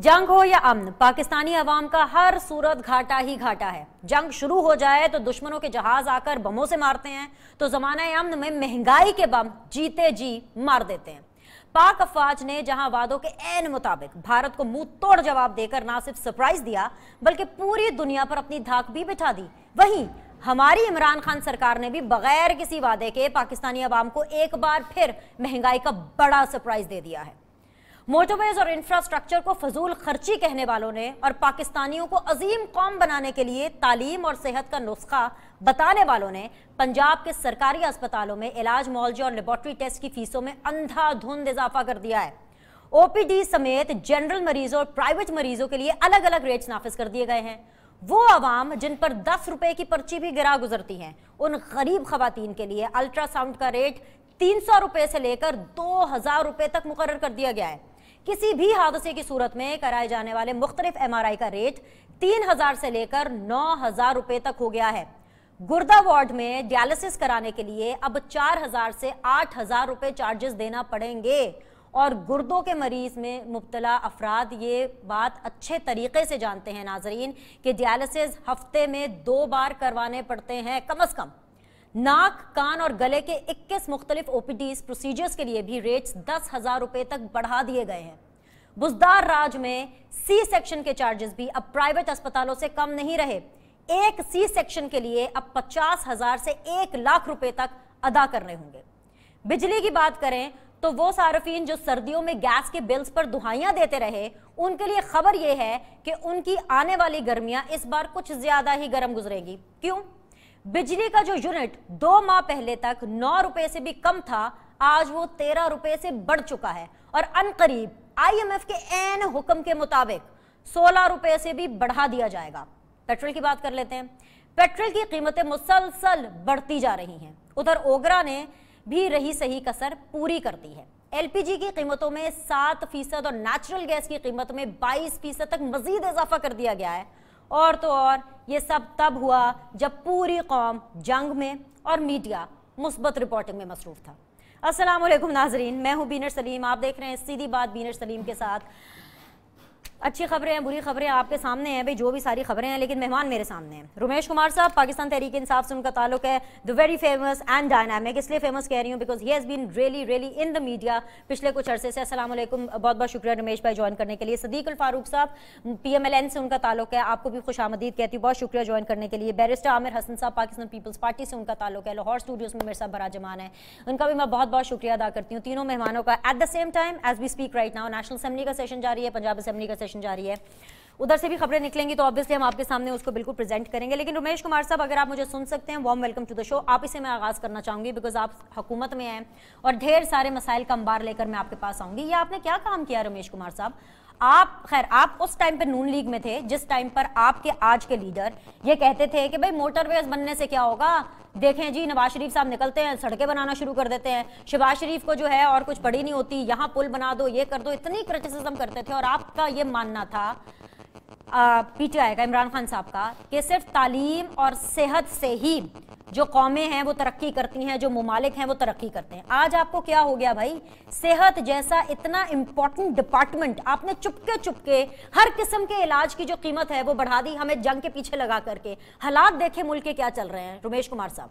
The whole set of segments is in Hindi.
जंग हो या अमन, पाकिस्तानी अवाम का हर सूरत घाटा ही घाटा है। जंग शुरू हो जाए तो दुश्मनों के जहाज आकर बमों से मारते हैं, तो जमाना अमन में महंगाई के बम जीते जी मार देते हैं। पाक अफवाज ने जहां वादों के ऐन मुताबिक भारत को मुंह तोड़ जवाब देकर ना सिर्फ सरप्राइज दिया बल्कि पूरी दुनिया पर अपनी धाक भी बिठा दी, वहीं हमारी इमरान खान सरकार ने भी बगैर किसी वादे के पाकिस्तानी अवाम को एक बार फिर महंगाई का बड़ा सरप्राइज दे दिया है। मोटरवेज और इंफ्रास्ट्रक्चर को फजूल खर्ची कहने वालों ने और पाकिस्तानियों को अजीम कौम बनाने के लिए तालीम और सेहत का नुस्खा बताने वालों ने पंजाब के सरकारी अस्पतालों में इलाज, मुआवजे और लेबोरेटरी टेस्ट की फीसों में अंधाधुंध इजाफा कर दिया है। ओपीडी समेत जनरल मरीजों और प्राइवेट मरीजों के लिए अलग अलग रेट्स नाफिज कर दिए गए हैं। वो अवाम जिन पर 10 रुपए की पर्ची भी गिरा गुजरती हैं, उन गरीब खवातीन के लिए अल्ट्रासाउंड का रेट 300 रुपए से लेकर 2000 रुपए तक मुकर्रर कर दिया गया है। किसी भी हादसे की सूरत में कराए जाने वाले मुख्तलिफ MRI का रेट 3000 से लेकर 9000 रुपए तक हो गया है। गुर्दा वार्ड में डायलिसिस कराने के लिए अब 4000 से 8000 रुपए चार्जेस देना पड़ेंगे और गुर्दों के मरीज में मुब्तला अफराद ये बात अच्छे तरीके से जानते हैं नाजरीन कि डायलिसिस हफ्ते में 2 बार करवाने पड़ते हैं कम अज कम। नाक, कान और गले के 21 मुख्तलिफ ओपीडीज प्रोसीजर्स के लिए भी रेट्स 10,000 रुपए तक बढ़ा दिए गए हैं। बुजदार राज में सी सेक्शन के चार्जेस भी अब प्राइवेट अस्पतालों से कम नहीं रहे। एक सी सेक्शन के लिए अब 50,000 से 1 लाख रुपए तक अदा करने होंगे। बिजली की बात करें तो वो सार्फिन जो सर्दियों में गैस के बिल्स पर दुहाइयां देते रहे, उनके लिए खबर यह है कि उनकी आने वाली गर्मियां इस बार कुछ ज्यादा ही गर्म गुजरेगी। क्यों? बिजली का जो यूनिट 2 माह पहले तक 9 रुपए से भी कम था, आज वो 13 रुपए से बढ़ चुका है और अनकरीब IMF के ऐन हुक्म के मुताबिक 16 रुपए से भी बढ़ा दिया जाएगा। पेट्रोल की बात कर लेते हैं। पेट्रोल की कीमतें मुसलसल बढ़ती जा रही हैं। उधर ओगरा ने भी रही सही कसर पूरी कर दी है। LPG की कीमतों में 7% और नेचुरल गैस की कीमत में 22% तक मजीद इजाफा कर दिया गया है। और तो और ये सब तब हुआ जब पूरी कौम जंग में और मीडिया मुस्बत रिपोर्टिंग में मसरूफ था। अस्सलाम वालेकुम नाजरीन, मैं हूं बीनर सलीम। आप देख रहे हैं सीधी बात बीनर सलीम के साथ। अच्छी खबरें हैं, बुरी खबरें आपके सामने हैं भाई, जो भी सारी खबरें हैं, लेकिन मेहमान मेरे सामने हैं। रमेश कुमार साहब, पाकिस्तान तहरीक इंसाफ से उनका ताल्लुक है। The very famous and dynamic, इसलिए फेमस कह रही हूँ because he has been really in the media पिछले कुछ अरसे से। अस्सलाम वालेकुम, बहुत बहुत शुक्रिया रमेश भाई ज्वाइन करने के लिए। सदीक अल फारूक साहब, PMLN से उनका ताल्लुक है, आपको भी खुश आमदीद कहती हूँ, बहुत शुक्रिया ज्वाइन करने के लिए। बैरिस्टर आमिर हसन साहब, पाकिस्तान पीपल्स पार्टी से उनका ताल्लुक है, लाहौर स्टूडियोज़ में मेरे साथ बराजमान है, उनका भी मैं बहुत बहुत शुक्रिया अदा करती हूँ तीनों मेहमानों का। At the same time as we speak right now National Assembly का सेशन जारी है, पंजाब असेंबली का सेशन जारी है, उधर से भी खबरें निकलेंगी तो ऑब्वियसली हम आपके सामने उसको बिल्कुल प्रेजेंट करेंगे। लेकिन रमेश कुमार साहब, अगर आप मुझे सुन सकते हैं, warm welcome to the show. आप इसे मैं आगाज़ करना चाहूँगी बिकॉज आप हुकूमत में हैं और ढेर सारे मसाइल का अंबार लेकर मैं आपके पास आऊँगी। ये आपने क्या काम किया रमेश कुमार साहब? आप उस टाइम पर नून लीग में थे जिस टाइम पर आपके आज के लीडर ये कहते थे कि भाई मोटरवेज बनने से क्या होगा, देखें जी नवाज शरीफ साहब निकलते हैं, सड़कें बनाना शुरू कर देते हैं, शहबाज शरीफ को जो है और कुछ पड़ी नहीं होती, यहाँ पुल बना दो, ये कर दो, इतनी क्रिटिसिज्म करते थे। और आपका ये मानना था PTI का, इमरान खान साहब का, कि सिर्फ तालीम और सेहत से ही जो कौमें हैं वो तरक्की करती हैं, जो मुमालिक हैं वो तरक्की करते हैं। आज आपको क्या हो गया भाई? सेहत जैसा इतना इंपॉर्टेंट डिपार्टमेंट आपने चुपके हर किस्म के इलाज की जो कीमत है वो बढ़ा दी, हमें जंग के पीछे लगा करके। हालात देखे मुल्क के क्या चल रहे हैं रमेश कुमार साहब?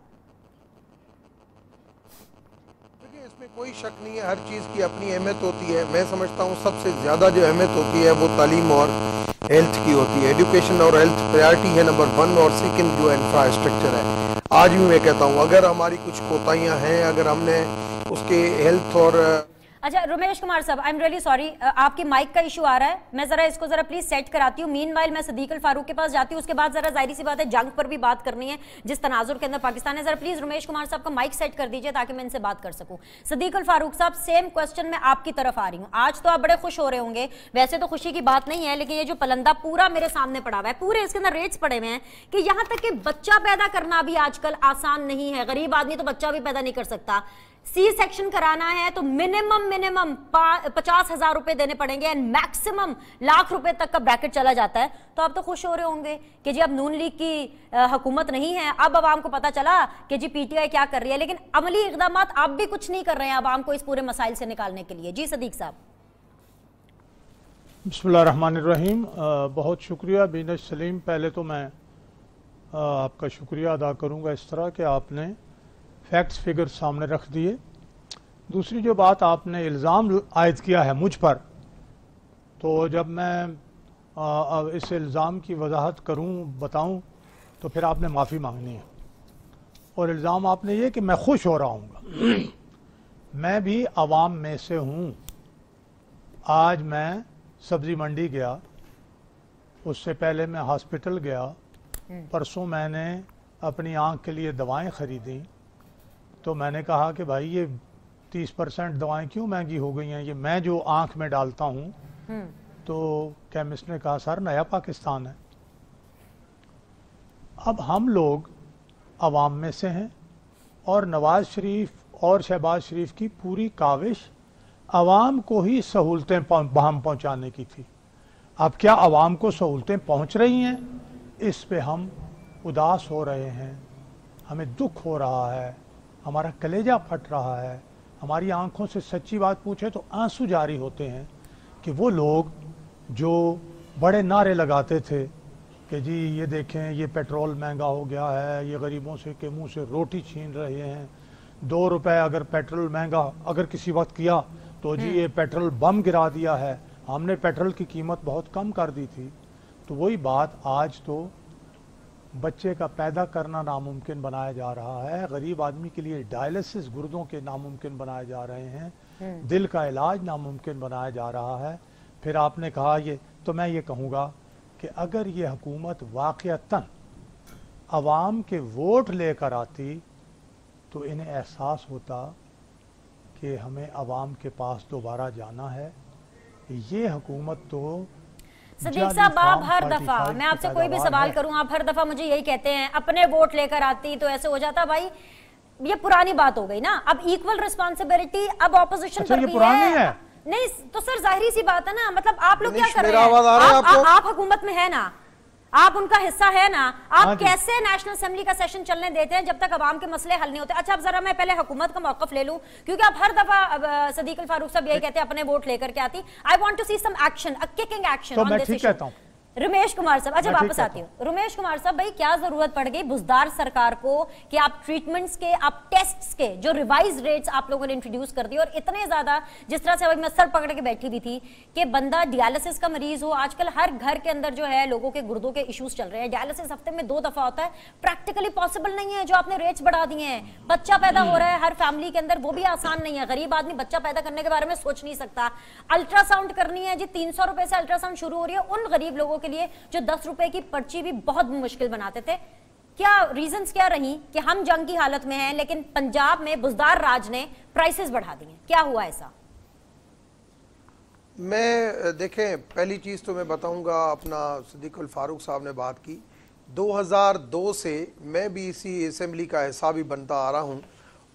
इसमें कोई शक नहीं है, हर चीज़ की अपनी अहमियत होती है। मैं समझता हूँ सबसे ज़्यादा जो अहमियत होती है वो तालीम और हेल्थ की होती है। एजुकेशन और हेल्थ प्रायोरिटी है नंबर 1 और सेकंड जो इंफ्रास्ट्रक्चर है। आज भी मैं कहता हूँ अगर हमारी कुछ कोताहियाँ हैं, अगर हमने उसके हेल्थ और अच्छा रमेश कुमार साहब, आई एम रियली सॉरी, आपकी माइक का इशू आ रहा है, मैं जरा इसको जरा प्लीज सेट कराती हूँ। मीनवाइल मैं सदीक अल फारूक के पास जाती हूँ, उसके बाद जरा जाहिर सी बात है जंग पर भी बात करनी है जिस तनाजुर के अंदर पाकिस्तान है। जरा प्लीज रमेश कुमार साहब का माइक सेट कर दीजिए ताकि मैं इनसे बात कर सकूँ। सदीक अल फारूक साहब, सेम क्वेश्चन मैं आपकी तरफ आ रही हूँ। आज तो आप बड़े खुश हो रहे होंगे, वैसे तो खुशी की बात नहीं है, लेकिन ये जो पलंदा पूरा मेरे सामने पड़ा हुआ है, पूरे इसके अंदर रेट्स पड़े हुए हैं कि यहाँ तक कि बच्चा पैदा करना भी आजकल आसान नहीं है। गरीब आदमी तो बच्चा भी पैदा नहीं कर सकता। सी सेक्शन कराना है तो मिनिमम 50,000 रुपए देने पड़ेंगे एंड मैक्सिमम लाख रुपए तक का ब्रैकेट चला जाता है। तो आप तो खुश हो रहे होंगे कि जी अब नून लीग की हुकूमत नहीं है, अब आवाम को पता चला कि जी PTI क्या कर रही है, लेकिन अमली इकदाम आप भी कुछ नहीं कर रहे हैं आवाम को इस पूरे मसाइल से निकालने के लिए। जी सदीक साहब। बिस्मिल्लाहिर्रहमानिर्रहीम। बहुत शुक्रिया बीनज सलीम। पहले तो मैं आपका शुक्रिया अदा करूंगा इस तरह कि आपने फैक्ट्स फिगर सामने रख दिए। दूसरी जो बात आपने इल्ज़ाम आयद किया है मुझ पर, तो जब मैं इस इल्ज़ाम की वजाहत करूं, बताऊं, तो फिर आपने माफ़ी मांगनी है। और इल्ज़ाम आपने ये कि मैं खुश हो रहा हूँ। मैं भी आवाम में से हूँ। आज मैं सब्ज़ी मंडी गया, उससे पहले मैं हॉस्पिटल गया, परसों मैंने अपनी आँख के लिए दवाएं ख़रीदी। तो मैंने कहा कि भाई ये 30% दवाएं क्यों महंगी हो गई हैं, ये मैं जो आँख में डालता हूँ। तो केमिस्ट ने कहा सर नया पाकिस्तान है। अब हम लोग अवाम में से हैं और नवाज शरीफ और शहबाज शरीफ की पूरी काविश अवाम को ही सहूलतें बहम पहुंचाने की थी। अब क्या अवाम को सहूलतें पहुंच रही हैं, इस पे हम उदास हो रहे हैं, हमें दुख हो रहा है, हमारा कलेजा फट रहा है। हमारी आंखों से सच्ची बात पूछे तो आंसू जारी होते हैं कि वो लोग जो बड़े नारे लगाते थे कि जी ये देखें ये पेट्रोल महंगा हो गया है, ये गरीबों से के मुंह से रोटी छीन रहे हैं, 2 रुपए अगर पेट्रोल महंगा अगर किसी वक्त किया तो जी ये पेट्रोल बम गिरा दिया है, हमने पेट्रोल की कीमत बहुत कम कर दी थी। तो वही बात आज तो बच्चे का पैदा करना नामुमकिन बनाया जा रहा है, गरीब आदमी के लिए डायलिसिस गुर्दों के नामुमकिन बनाए जा रहे हैं, दिल का इलाज नामुमकिन बनाया जा रहा है। फिर आपने कहा ये, तो मैं ये कहूँगा कि अगर ये हुकूमत वाक़यतन अवाम के वोट लेकर आती तो इन्हें एहसास होता कि हमें अवाम के पास दोबारा जाना है। ये हुकूमत तो सदीक साहब, आप हर दफा मैं आपसे कोई भी सवाल करूं, आप हर दफा मुझे यही कहते हैं अपने वोट लेकर आती तो ऐसे हो जाता। भाई ये पुरानी बात हो गई ना, अब इक्वल रिस्पॉन्सिबिलिटी अब ऑपोजिशन पर भी है। नहीं तो सर जाहिर सी बात है ना, मतलब आप लोग क्या कर रहे हैं, आप हुकूमत में है ना, आप उनका हिस्सा है ना, आप कैसे नेशनल असेंबली का सेशन चलने देते हैं जब तक अवाम के मसले हल नहीं होते। अच्छा अब जरा मैं पहले हुकूमत का मौकफ ले लूं, क्योंकि आप हर दफा सदीक अल फारूक साहब यही कहते हैं अपने वोट लेकर के आती। I want to see some action, a kicking action on this issue. Ramesh Kumar sahab, अच्छा वापस आती हूँ। रमेश कुमार साहब, भाई क्या जरूरत पड़ गई बुजदार सरकार को कि आप ट्रीटमेंट्स के, आप टेस्ट्स के जो रिवाइज रेट्स आप लोगों ने इंट्रोड्यूस कर दिए, और इतने ज्यादा जिस तरह से अभी मैं सर पकड़ के बैठी हुई थी कि बंदा डियालिसिस का मरीज हो, आजकल हर घर के अंदर जो है लोगों के गुर्दों के इश्यूज चल रहे हैं, डायलिसिस हफ्ते में 2 दफा होता है, प्रैक्टिकली पॉसिबल नहीं है जो आपने रेट्स बढ़ा दिए हैं। बच्चा पैदा हो रहा है हर फैमिली के अंदर, वो भी आसान नहीं है, गरीब आदमी बच्चा पैदा करने के बारे में सोच नहीं सकता। अल्ट्रासाउंड करनी है जी, 300 रुपए से अल्ट्रासाउंड शुरू हो रही है उन गरीब लोगों के लिए जो 10 रुपए की पर्ची भी बहुत मुश्किल बनाते थे। क्या रीजंस क्या रही कि हम जंग की हालत में हैं लेकिन पंजाब में बुजदार राज ने प्राइसेस बढ़ा दी हैं, क्या हुआ ऐसा? मैं देखें, पहली चीज तो मैं बताऊंगा, अपना सदीक अल फारूक साहब ने बात की, 2002 से मैं भी इसी असेंबली का हिस्सा भी बनता आ रहा हूं,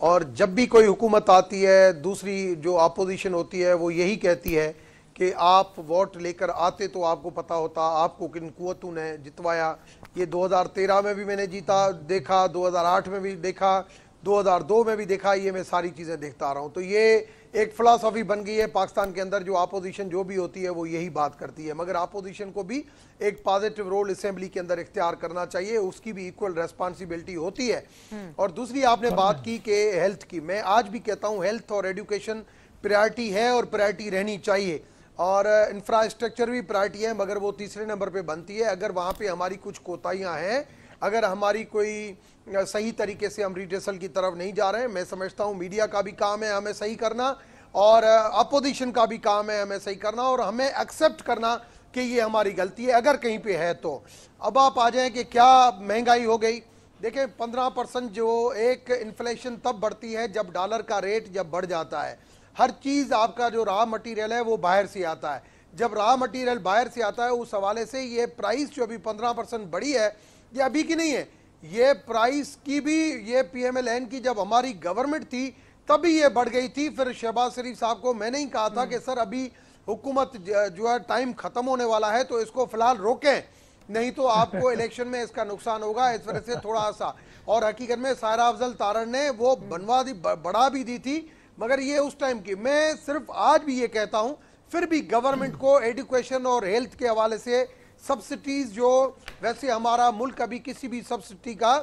और जब भी कोई हुकूमत आती है, दूसरी जो अपोजिशन होती है वो यही कहती है कि आप वोट लेकर आते तो आपको पता होता आपको किन कुव्वतों ने जितवाया। ये 2013 में भी मैंने जीता देखा, 2008 में भी देखा, 2002 में भी देखा, ये मैं सारी चीज़ें देखता आ रहा हूँ। तो ये एक फ़िलासफ़ी बन गई है पाकिस्तान के अंदर, जो अपोजिशन जो भी होती है वो यही बात करती है। मगर अपोजिशन को भी एक पॉजिटिव रोल असेंबली के अंदर इख्तियार करना चाहिए, उसकी भी इक्वल रेस्पॉन्सिबिलिटी होती है। और दूसरी आपने बात की कि हेल्थ की, मैं आज भी कहता हूँ हेल्थ और एजुकेशन प्रायोरिटी है और प्रायोरिटी रहनी चाहिए, और इंफ्रास्ट्रक्चर भी प्रायोरिटी है, मगर वो तीसरे नंबर पे बनती है। अगर वहाँ पे हमारी कुछ कोताहियाँ हैं, अगर हमारी कोई सही तरीके से हम रिड्रेसल की तरफ नहीं जा रहे हैं, मैं समझता हूँ मीडिया का भी काम है हमें सही करना, और अपोजिशन का भी काम है हमें सही करना, और हमें एक्सेप्ट करना कि ये हमारी गलती है अगर कहीं पे है तो। अब आप आ जाएँ कि क्या महंगाई हो गई। देखें 15% जो एक इन्फ्लेशन तब बढ़ती है जब डॉलर का रेट जब बढ़ जाता है। हर चीज़ आपका जो रॉ मटेरियल है वो बाहर से आता है, जब रॉ मटेरियल बाहर से आता है उस हवाले से ये प्राइस जो अभी 15% बढ़ी है, ये अभी की नहीं है, ये प्राइस की भी ये PMLN की जब हमारी गवर्नमेंट थी तभी ये बढ़ गई थी। फिर शहबाज शरीफ साहब को मैंने ही कहा था कि सर अभी हुकूमत जो है टाइम खत्म होने वाला है तो इसको फिलहाल रोकें, नहीं तो आपको इलेक्शन में इसका नुकसान होगा, इस वजह से थोड़ा सा। और हकीकत में सायरा अफजल तारड़ ने वो बनवा दी, बढ़ा भी दी थी, मगर ये उस टाइम की। मैं सिर्फ आज भी ये कहता हूं फिर भी गवर्नमेंट को एजुकेशन और हेल्थ के हवाले से सब्सिडीज, जो वैसे हमारा मुल्क अभी किसी भी सब्सिडी का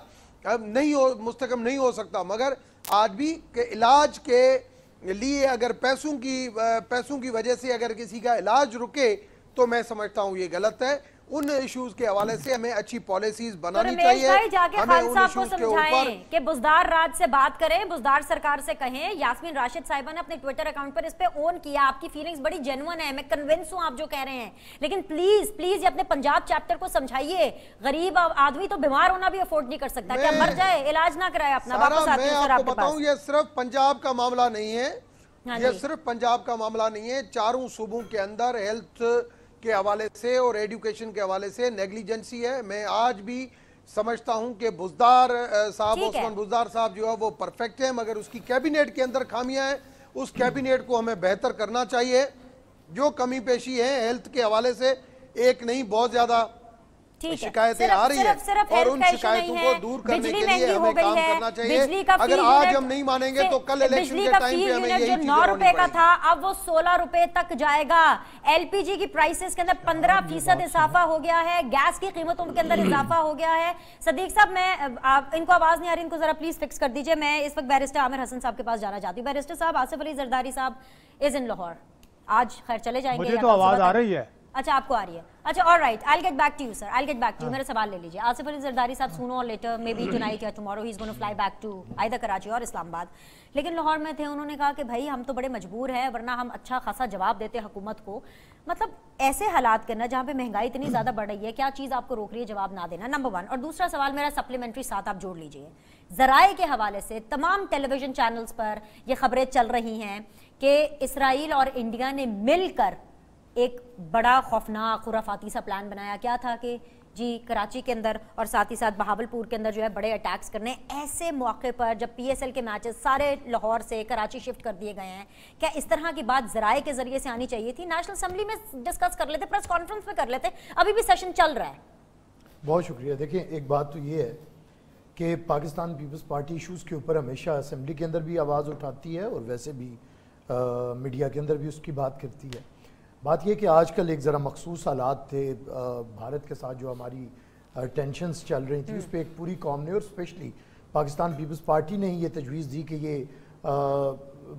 नहीं हो, मुस्तकम नहीं हो सकता, मगर आज भी के इलाज के लिए अगर पैसों की वजह से अगर किसी का इलाज रुके तो मैं समझता हूँ ये गलत है। उन इश्यूज के हवाले से हमें अच्छी पॉलिसीज बनानी चाहिए। भाई जाके खान साहब को समझाएं कि बुज़दार राज से बात करें, बुज़दार सरकार से कहें। यास्मीन राशिद साहिबा ने अपने ट्विटर अकाउंट पर इस पे ओन किया, आपकी फीलिंग्स बड़ी जेन्युइन है, मैं कन्विंस हूं आप जो कह रहे हैं, लेकिन प्लीज प्लीज ये अपने पंजाब चैप्टर को समझाइए। गरीब आदमी तो बीमार होना भी अफोर्ड नहीं कर सकता, क्या मर जाए, इलाज ना कराए अपना, वापस आते हैं सर आपके पास। ये सिर्फ पंजाब का मामला नहीं है, ये सिर्फ पंजाब का मामला नहीं है, चारों सूबों के अंदर हेल्थ के हवाले से और एजुकेशन के हवाले से नेग्लिजेंसी है। मैं आज भी समझता हूं कि बुज़दार साहब, ओस्मान बुज़दार साहब जो है वो परफेक्ट है, मगर उसकी कैबिनेट के अंदर खामियां हैं। उस कैबिनेट को हमें बेहतर करना चाहिए। जो कमी पेशी है हेल्थ के हवाले से एक नहीं, बहुत ज्यादा शिकायतें आ रही है और उन शिकायतों को दूर करने के लिए हमें काम करना चाहिए। अगर आज हम नहीं मानेंगे तो कल इलेक्शन के टाइम पे हमें यही चीजें 9 रुपए का था अब वो 16 रुपए तक जाएगा। एलपीजी की प्राइसेस के अंदर 15% इजाफा हो गया है, गैस की कीमतों के अंदर इजाफा हो गया है। सदीक साहब, मैं इनको आवाज नहीं आ रही, इनको जरा प्लीज फिक्स कर दीजिए। मैं इस वक्त बैरिस्टर आमिर हसन साहब के पास जाना चाहती हूँ। बैरिस्टर साहब, आसिफ अली जरदारी साहब इज इन लाहौर, आज खैर चले जाएंगे। मुझे तो आवाज आ रही है। अच्छा, आपको आ रही है। अच्छा, alright, I will get back to you sir, I will get back to you. मेरा सवाल ले लीजिए। आसिफ अली जरदारी साहब सूनर और लेटर, मे बी टुनाइट या tomorrow, he is going to fly back to either Karachi और इस्लामाबाद, लेकिन लाहौर में थे। उन्होंने कहा कि भाई हम तो बड़े मजबूर हैं, वरना हम अच्छा खासा जवाब देते हुकूमत को। मतलब ऐसे हालात के ना जहाँ पे महंगाई इतनी ज्यादा बढ़ रही है, क्या चीज़ आपको रोक रही है जवाब ना देना? नंबर 1। और दूसरा सवाल मेरा सप्लीमेंट्री साथ आप जोड़ लीजिए। ज़राए के हवाले से तमाम टेलीविजन चैनल्स पर ये खबरें चल रही हैं कि इसराइल और इंडिया ने मिलकर एक बड़ा खौफनाक खुराफाती सा प्लान बनाया। क्या था कि जी कराची के अंदर और साथ ही साथ बहावलपुर के अंदर जो है बड़े अटैक्स करने। ऐसे मौके पर जब पीएसएल के मैचेस सारे लाहौर से कराची शिफ्ट कर दिए गए हैं, क्या इस तरह की बात ज़राए के जरिए से आनी चाहिए थी? नेशनल असेंबली में डिस्कस कर लेते, प्रेस कॉन्फ्रेंस में कर लेते, अभी भी सेशन चल रहा है। बहुत शुक्रिया। देखिए, एक बात तो ये है कि पाकिस्तान पीपल्स पार्टी इशूज़ के ऊपर हमेशा असेंबली के अंदर भी आवाज़ उठाती है और वैसे भी मीडिया के अंदर भी उसकी बात करती है। बात यह कि आजकल एक ज़रा मखसूस हालात थे भारत के साथ, जो हमारी टेंशन्स चल रही थी, उस पर एक पूरी कौम ने और स्पेशली पाकिस्तान पीपल्स पार्टी ने ये तजवीज़ दी कि ये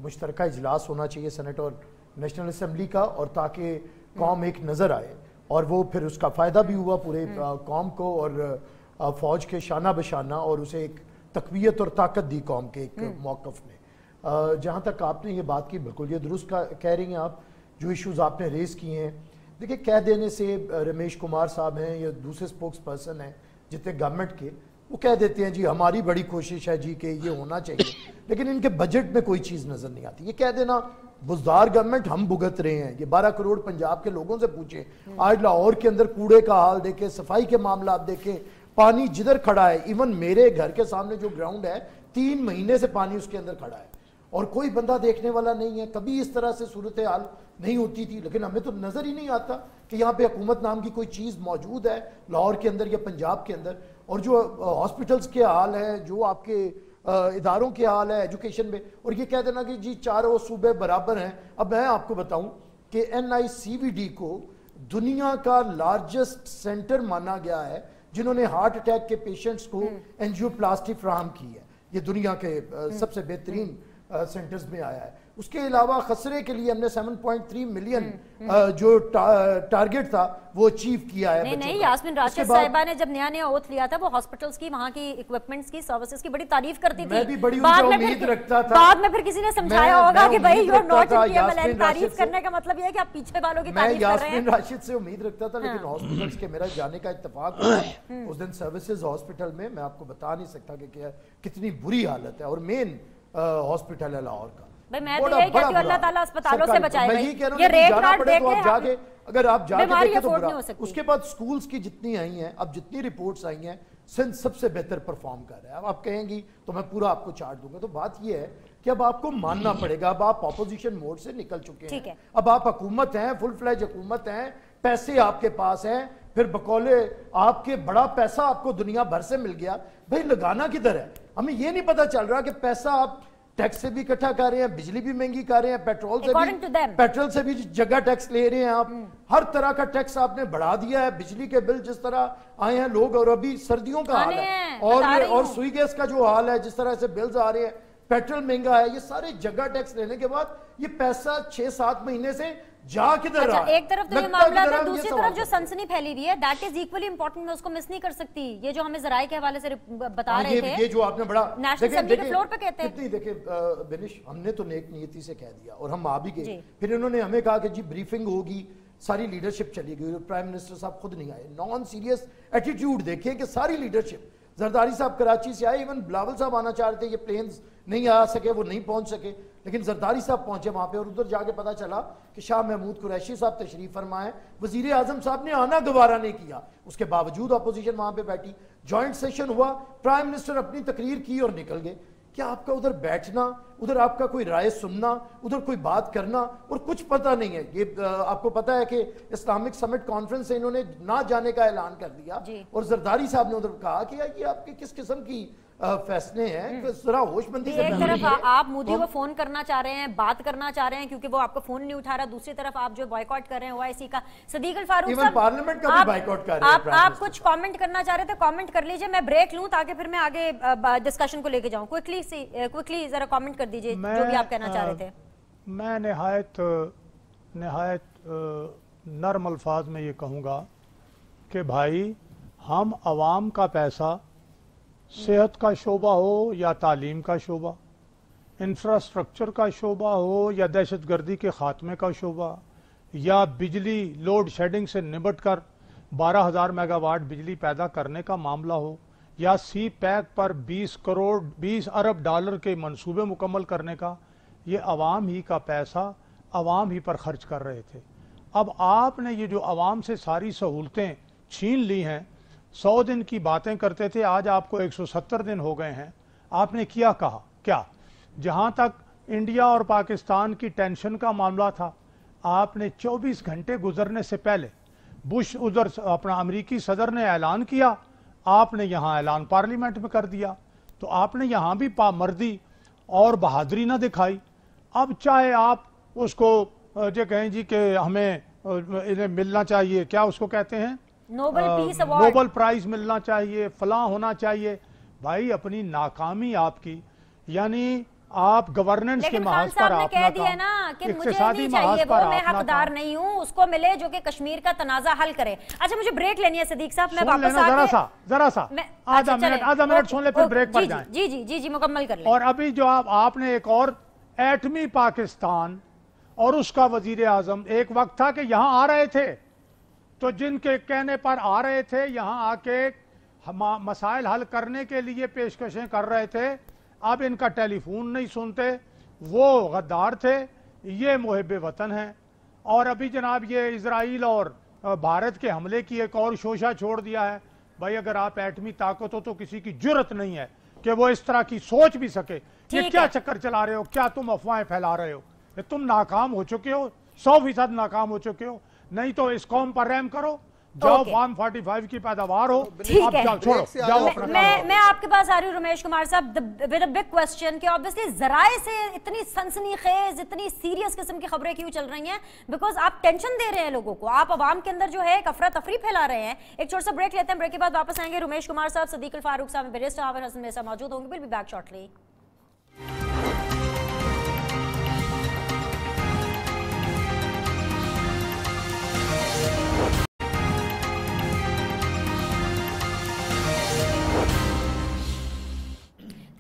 मुश्तरका इजलास होना चाहिए सेनेट और नेशनल असम्बली का, और ताकि कौम एक नज़र आए, और वो फिर उसका फ़ायदा भी हुआ पूरे कौम को, और फ़ौज के शाना बशाना और उसे एक तकवीयत और ताकत दी कौम के एक मौक़िफ़ ने। जहाँ तक आपने ये बात की, बिल्कुल ये दुरुस्त कह रही हैं आप, जो इश्यूज़ आपने रेज़ किए हैं। देखिए, कह देने से रमेश कुमार साहब हैं या दूसरे स्पोक्स पर्सन हैं जितने गवर्नमेंट के, वो कह देते हैं जी हमारी बड़ी कोशिश है जी कि ये होना चाहिए, लेकिन इनके बजट में कोई चीज़ नज़र नहीं आती। ये कह देना बुज़दार गवर्नमेंट हम भुगत रहे हैं, ये 12 करोड़ पंजाब के लोगों से पूछे। आज लाहौर के अंदर कूड़े का हाल देखे, सफाई के मामला आप देखें, पानी जिधर खड़ा है, इवन मेरे घर के सामने जो ग्राउंड है 3 महीने से पानी उसके अंदर खड़ा है और कोई बंदा देखने वाला नहीं है। कभी इस तरह से सूरत हाल नहीं होती थी, लेकिन हमें तो नज़र ही नहीं आता कि यहाँ पे हुकूमत नाम की कोई चीज़ मौजूद है लाहौर के अंदर या पंजाब के अंदर। और जो हॉस्पिटल्स के हाल है, जो आपके इदारों के हाल है एजुकेशन में, और ये कह देना कि जी चारों सूबे बराबर हैं। अब मैं आपको बताऊं कि NICVD को दुनिया का लार्जेस्ट सेंटर माना गया है, जिन्होंने हार्ट अटैक के पेशेंट्स को एंजियोप्लास्टी फ्राहम की है। ये दुनिया के सबसे बेहतरीन सेंटर्स में आया है। उसके अलावा खसरे के लिए हमने 7.3 मिलियन जो टारगेट था वो अचीव किया है। नहीं, यास्मीन राशिद साहिबा ने जब नया ओथ लिया था, वो हॉस्पिटल्स की, वहां की इक्विपमेंट्स की, सर्विसेज की बड़ी तारीफ करती थी। मैं भी बड़ी उम्मीद रखता था। बाद में फिर किसी ने समझाया होगा कि भाई you are not in PMLN। तारीफ करने का मतलब ये है कि आप पीछे वालों की तारीफ कर रहे हैं। मैं यास्मीन राशिद से उम्मीद रखता था, लेकिन हॉस्पिटल्स के मेरा जाने का इत्तेफाक हुआ उस दिन सर्विसेज हॉस्पिटल में। मैं आपको बता नहीं सकता कि कितनी बुरी हालत है, और मेन हॉस्पिटल है लाहौर का। भाई मैं तो यही कहती हूं अल्लाह ताला अस्पतालों से बचाए। मैं यही कह रहा हूं, ये रेट कार्ड देके आप जाके, अगर आप जाके देखें तो बुरा। उसके बाद स्कूल्स की जितनी आई हैं, अब जितनी रिपोर्ट्स आई हैं, सिंध सबसे बेहतर परफॉर्म कर रहा है। अब आप कहेंगी तो मैं पूरा आपको चार्ट दूंगा। तो बात ये है कि अब आपको मानना पड़ेगा, अब आप ऑपोजिशन मोड से निकल चुके हैं, अब आप हुकूमत हैं, फुल फ्लैज हुकूमत हैं, पैसे आपके पास हैं, फिर बकौले आपके बड़ा पैसा आपको दुनिया भर से मिल गया। भाई लगाना किधर है? हमें ये नहीं पता चल रहा कि पैसा आप टैक्स से भी इकट्ठा कर रहे हैं, बिजली भी महंगी कर रहे हैं, पेट्रोल से भी जगह टैक्स ले रहे हैं आप। हर तरह का टैक्स आपने बढ़ा दिया है। बिजली के बिल जिस तरह आए हैं लोग, और अभी सर्दियों का हाल है, और सुई गैस का जो हाल है, जिस तरह से बिल्स आ रहे हैं, पेट्रोल महंगा है, ये सारे जगह टैक्स लेने के बाद ये पैसा 6-7 महीने से जा किधर रहा है? एक तरफ तो ये मामला है, दूसरी तरफ जो सनसनी फैली हुई है, दैट इज इक्वली इंपॉर्टेंट, मैं उसको मिस नहीं कर सकती। ये जो हमें जराये के हवाले से बता रहे थे, ये जो आपने बड़ा नेशनल असेंबली के फ्लोर पे कहते हैं, देखिए बेनिश, हमने तो नेक नियति से कह दिया और हम आ भी गए, फिर इन्होंने हमें कहा कि जी ब्रीफिंग होगी, सारी लीडरशिप चली गई, प्राइम मिनिस्टर साहब खुद नहीं आए। नॉन सीरियस एटीट्यूड देखिए कि सारी लीडरशिप, जरदारी साहब कराची से आए, इवन बिलावल साहब आना चाह रहे थे, ये प्लेन्स नहीं आ सके, वो नहीं पहुंच सके, लेकिन जरदारी साहब पहुंचे वहां पे, और उधर जाके पता चला कि शाह महमूद कुरैशी साहब तशरीफ फरमाए, वजीर आजम साहब ने आना गवारा नहीं किया, उसके बावजूद अपोजिशन वहां पे बैठी, जॉइंट सेशन हुआ, प्राइम मिनिस्टर अपनी तकरीर की और निकल गए। क्या आपका उधर बैठना, उधर आपका कोई राय सुनना, उधर कोई बात करना, और कुछ पता नहीं है। ये आपको पता है कि इस्लामिक समिट कॉन्फ्रेंस से इन्होंने ना जाने का ऐलान कर दिया, और जरदारी साहब ने उधर कहा कि ये आपके किस किस्म की फैसले हैं, जरा होशमंदी से। एक तरफ आप मोदी को फोन करना चाह रहे हैं, बात करना चाह रहे हैं, क्योंकि वो आपका फोन नहीं उठा रहा, दूसरी तरफ आप जो बॉयकॉट कर रहे हैं ओआईसी का, सदीक अल फारूक साहब पार्लियामेंट का भी बॉयकॉट कर रहे हैं। आप कुछ कमेंट करना चाह रहे थे, कमेंट कर लीजिए, मैं ब्रेक लूं ताकि फिर मैं आगे डिस्कशन को लेके जाऊं। क्विकली जरा कमेंट कर दीजिए जो भी आप कहना चाह रहे थे। मैं निहायत नर्म अल्फाज में ये कहूँगा कि भाई, हम आवाम का पैसा, सेहत का शोबा हो या तालीम का शोबा, इंफ्रास्ट्रक्चर का शोबा हो या दहशतगर्दी के खात्मे का शोबा, या बिजली लोड शेडिंग से निपट कर 12,000 मेगावाट बिजली पैदा करने का मामला हो, या सी पैक पर 20 अरब डॉलर के मंसूबे मुकम्मल करने का, ये आवाम ही का पैसा आवाम ही पर खर्च कर रहे थे। अब आपने ये जो आवाम से सारी सहूलतें छीन ली हैं, 100 दिन की बातें करते थे, आज आपको 170 दिन हो गए हैं, आपने किया कहा क्या? जहां तक इंडिया और पाकिस्तान की टेंशन का मामला था, आपने 24 घंटे गुजरने से पहले बुश उधर अपना अमेरिकी सदर ने ऐलान किया, आपने यहां ऐलान पार्लियामेंट में कर दिया, तो आपने यहां भी पामर्दी और बहादुरी ना दिखाई। अब चाहे आप उसको जो कहें जी कि हमें इन्हें मिलना चाहिए, क्या उसको कहते हैं, Nobel peace award, Nobel prize मिलना चाहिए, फलां होना चाहिए, भाई अपनी नाकामी आपकी, यानी आप गवर्नेंस के महाज पर आपने कह दिया ना कि मुझे नहीं चाहिए वो, मैं हकदार नहीं हूं, उसको मिले जो कि कश्मीर का तनाजा हल करे। अच्छा, मुझे ब्रेक लेनी है सदीक साहब, मैं वापस आके जरा सा आधा मिनट सुन ले, फिर ब्रेक पर जाएं। जी मुकम्मल कर ले। और अभी जो आपने एक और एटमी पाकिस्तान और उसका वजीर आजम, एक वक्त था कि यहां आ रहे थे, तो जिनके कहने पर आ रहे थे, यहां आके मसाइल हल करने के लिए पेशकशें कर रहे थे, अब इनका टेलीफोन नहीं सुनते, वो गद्दार थे, ये मुहिब वतन हैं। और अभी जनाब ये इजराइल और भारत के हमले की एक और शोशा छोड़ दिया है। भाई अगर आप एटमी ताकत हो तो किसी की जुर्रत नहीं है कि वो इस तरह की सोच भी सके। ये क्या चक्कर चला रहे हो, क्या तुम अफवाहें फैला रहे हो? तुम नाकाम हो चुके हो, 100% नाकाम हो चुके हो। नहीं तो इस कौम पर रहम करो, जाओ फार्म 45 की पैदावार हो, ठीक है, छोड़ो, जाओ अपना। मैं आपके पास आ रही हूँ रमेश कुमार साहब, विद अ बिग क्वेश्चन कि ऑब्वियसली जराए से इतनी सनसनीखेज, इतनी सीरियस किस्म की खबरें क्यों चल रही हैं? बिकॉज आप टेंशन दे रहे हैं लोगों को, आप आवाम के अंदर जो है एक अफरा तफरी फैला रहे हैं। एक छोटा सा ब्रेक लेते हैं, ब्रेक के बाद वापस आएंगे। रमेश कुमार साहब, सदीक अल फारूक साहब, बैरिस्टर आमिर हसन मेरे साथ मौजूद होंगे। Will be back shortly.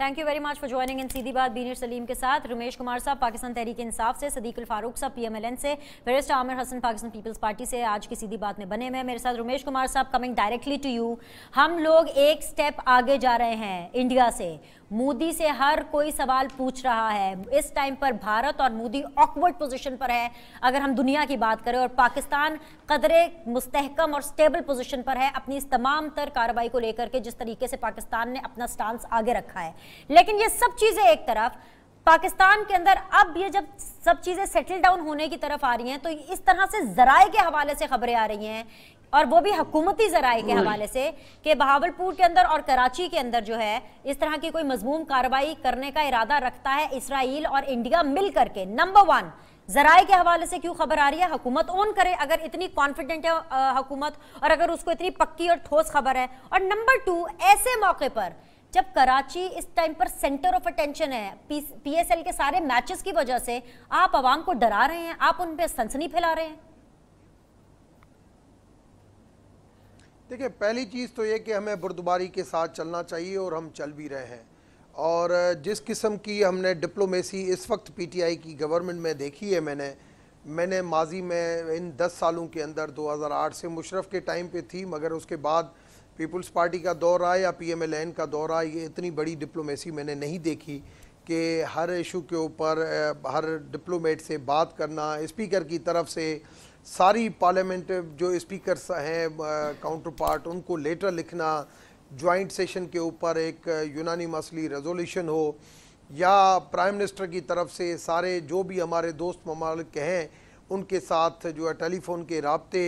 Thank you very much for joining in Seedhi Baat बीनीर सलीम के साथ। रमेश कुमार साहब पाकिस्तान तहरीक इंसाफ से, सदीक अल फारूक साहब PMLN से, बैरिस्टर आमिर हसन पाकिस्तान पीपल्स पार्टी से आज की सीधी बात में बने हुए। मेरे साथ रमेश कुमार साहब, कमिंग डायरेक्टली टू यू, हम लोग एक स्टेप आगे जा रहे हैं इंडिया से। मोदी से हर कोई सवाल पूछ रहा है। इस टाइम पर भारत और मोदी ऑकवर्ड पोजीशन पर है अगर हम दुनिया की बात करें, और पाकिस्तान कदरे मुस्तहकम और स्टेबल पोजीशन पर है अपनी इस तमाम तर कार्रवाई को लेकर के, जिस तरीके से पाकिस्तान ने अपना स्टांस आगे रखा है। लेकिन ये सब चीजें एक तरफ, पाकिस्तान के अंदर अब ये जब सब चीजें सेटल डाउन होने की तरफ आ रही हैं, तो इस तरह से जराए के हवाले से खबरें आ रही हैं और वो भी हुकूमती जराए के हवाले से कि बहावलपुर के अंदर और कराची के अंदर जो है इस तरह की कोई मजमूम कार्रवाई करने का इरादा रखता है इसराइल और इंडिया मिल करके। नंबर 1 जराए के हवाले से क्यों खबर आ रही है, हुकूमत ऑन करे अगर इतनी कॉन्फिडेंट है हुकूमत और अगर उसको इतनी पक्की और ठोस खबर है। और नंबर 2 ऐसे मौके पर जब कराची इस टाइम पर सेंटर ऑफ अटेंशन है पीएसएल के सारे मैचेस की वजह से, आप आवाम को डरा रहे हैं, आप उन पे सनसनी फैला रहे हैं। देखिए, पहली चीज़ तो ये कि हमें बुर्दबारी के साथ चलना चाहिए और हम चल भी रहे हैं। और जिस किस्म की हमने डिप्लोमेसी इस वक्त पीटीआई की गवर्नमेंट में देखी है, मैंने माजी में इन 10 सालों के अंदर 2008 से मुशर्रफ के टाइम पे थी, मगर उसके बाद पीपल्स पार्टी का दौर आया या पीएमएलएन का दौर आया, ये इतनी बड़ी डिप्लोमेसी मैंने नहीं देखी कि हर इशू के ऊपर हर डिप्लोमेट से बात करना, स्पीकर की तरफ से सारी पार्लियामेंट जो स्पीकर्स हैं काउंटर पार्ट उनको लेटर लिखना, जॉइंट सेशन के ऊपर एक यूनानिमसली रेजोल्यूशन हो, या प्राइम मिनिस्टर की तरफ से सारे जो भी हमारे दोस्त ममालिक हैं उनके साथ जो है टेलीफोन के राब्ते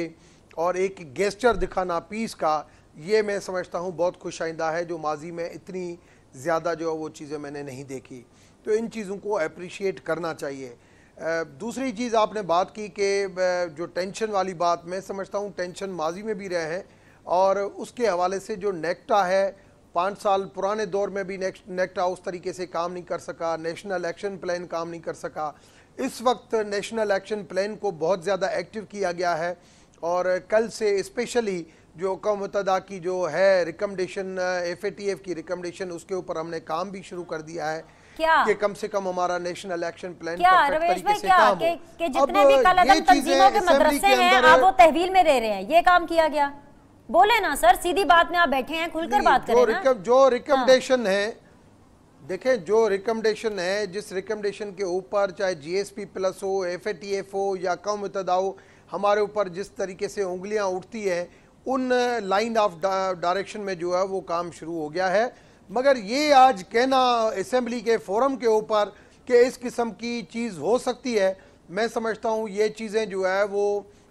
और एक गेस्चर दिखाना पीस का, ये मैं समझता हूँ बहुत खुश आइंदा है, जो माजी में इतनी ज़्यादा जो है वो चीज़ें मैंने नहीं देखी। तो इन चीज़ों को अप्रिशिएट करना चाहिए। दूसरी चीज़ आपने बात की कि जो टेंशन वाली बात, मैं समझता हूँ टेंशन माजी में भी रहे हैं और उसके हवाले से जो नेक्टा है 5 साल पुराने दौर में भी नेक्टा उस तरीके से काम नहीं कर सका, नेशनल एक्शन प्लान काम नहीं कर सका। इस वक्त नेशनल एक्शन प्लान को बहुत ज़्यादा एक्टिव किया गया है और कल से स्पेशली जो कौम मुत्तहिदा की जो है रिकमेंडेशन FATF की रिकमेंडेशन, उसके ऊपर हमने काम भी शुरू कर दिया है कि कम से कम हमारा नेशनल एक्शन प्लान परफेक्ट तरीके से काम हो। कि जितने भी कलअदम तंजीमों के मदरसे हैं आप वो तहवील में ले रहे हैं, ये काम किया गया। बोले ना सर, सीधी बात में आप बैठे हैं, खुलकर बात करें ना। जो रिकमेंडेशन है, देखें जो रिकमेंडेशन है, जिस रिकमेंडेशन के ऊपर चाहे GSP+ हो, FATF हो या कौम मुत्तहिदा हो, हमारे ऊपर जिस तरीके से उंगलियां उठती हैं उन लाइन ऑफ डायरेक्शन में जो है वो काम शुरू हो गया है। मगर ये आज कहना असेंबली के फोरम के ऊपर कि इस किस्म की चीज़ हो सकती है, मैं समझता हूँ ये चीज़ें जो है वो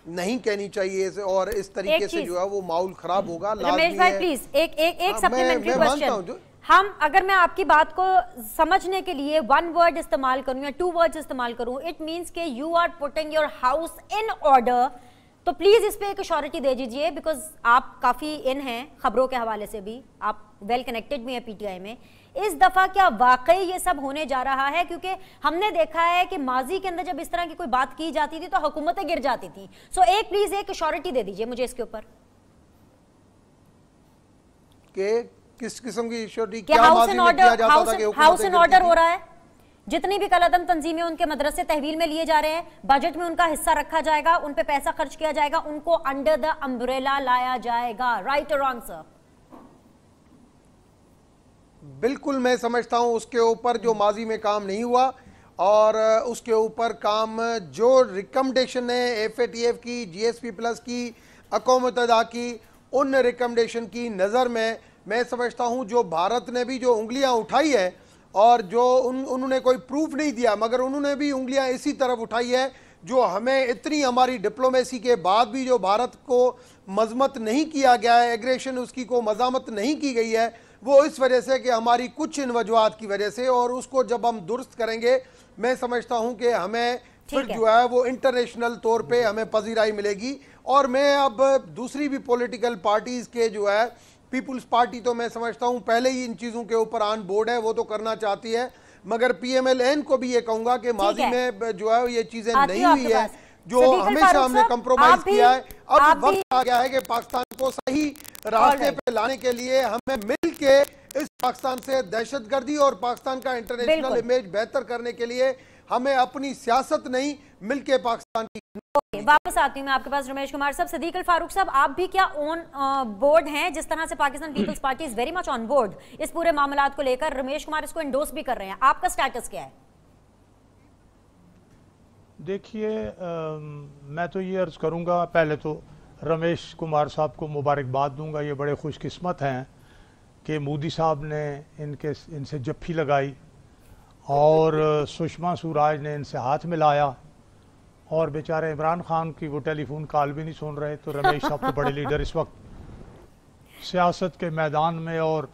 नहीं कहनी चाहिए और इस तरीके से जो है वो माहौल खराब होगा। रमेश भाई प्लीज एक सप्लीमेंट्री क्वेश्चन। हम अगर मैं आपकी बात को समझने के लिए 1 वर्ड इस्तेमाल करूं या 2 वर्ड्स इस्तेमाल करूं, इट मींस के you are putting your house in order. तो प्लीज इस पे एक श्योरिटी दे दीजिए, बिकॉज आप काफी इन हैं खबरों के हवाले से भी, आप वेल कनेक्टेड भी हैं पीटीआई में। इस दफा क्या वाकई ये सब होने जा रहा है? क्योंकि हमने देखा है कि माजी के अंदर जब इस तरह की कोई बात की जाती थी तो हुकूमतें गिर जाती थी। सो एक प्लीज एक श्योरिटी दे दीजिए मुझे इसके ऊपर कि किस किस्म की श्योरिटी, क्या हाउस इन ऑर्डर हो रहा है? जितनी भी कलअदम तंजीमें उनके मदरसे तहवील में लिए जा रहे हैं, बजट में उनका हिस्सा रखा जाएगा, उन पे पैसा खर्च किया जाएगा, उनको अंडर द अम्ब्रेला लाया जाएगा। राइट और रॉन्ग सर? बिल्कुल, मैं समझता हूं उसके ऊपर जो माजी में काम नहीं हुआ और उसके ऊपर काम जो रिकमेंडेशन है FATF की, GSP+ की, अक़वाम मुत्तहिदा की, उन रिकमेंडेशन की नज़र में मैं समझता हूं जो भारत ने भी जो उंगलियां उठाई है और जो उन्होंने कोई प्रूफ नहीं दिया, मगर उन्होंने भी उंगलियां इसी तरफ उठाई है जो हमें इतनी हमारी डिप्लोमेसी के बाद भी जो भारत को मजम्मत नहीं किया गया है, एग्रेशन उसकी को मजामत नहीं की गई है, वो इस वजह से कि हमारी कुछ इन वजूहात की वजह से। और उसको जब हम दुरुस्त करेंगे, मैं समझता हूं कि हमें फिर जो है वो इंटरनेशनल तौर पे हमें पजीराई मिलेगी। और मैं अब दूसरी भी पॉलिटिकल पार्टीज के जो है, पीपुल्स पार्टी तो मैं समझता हूं पहले ही इन चीज़ों के ऊपर ऑन बोर्ड है, वो तो करना चाहती है, मगर PMLN को भी ये कहूंगा कि माजी में जो है ये चीज़ें नहीं हुई है, जो हमेशा हमने कंप्रोमाइज किया है। अब वक्त आ गया है कि पाकिस्तान को सही रास्ते पे लाने के लिए हमें मिल के इस पाकिस्तान से दहशतगर्दी और पाकिस्तान का इंटरनेशनल इमेज बेहतर करने के लिए हमें अपनी सियासत नहीं, मिलके पाकिस्तान की। वापस आती हूँ मैं आपके पास रमेश कुमार साहब। सदीक अल फारूक साहब, आप भी क्या ऑन बोर्ड हैं? जिस तरह से Pakistan Peoples Party is very much on board इस पूरे मामलात को लेकर, रमेश कुमार इसको एंडोर्स भी कर रहे हैं, आपका स्टेटस क्या है? देखिए, मैं तो ये अर्ज करूंगा, पहले तो रमेश कुमार साहब को मुबारकबाद दूंगा। ये बड़े खुशकिस्मत हैं कि मोदी साहब ने इनसे जफ्फी लगाई और सुषमा स्वराज ने इनसे हाथ मिलाया और बेचारे इमरान खान की वो टेलीफोन कॉल भी नहीं सुन रहे। तो रमेश साहब तो बड़े लीडर इस वक्त सियासत के मैदान में और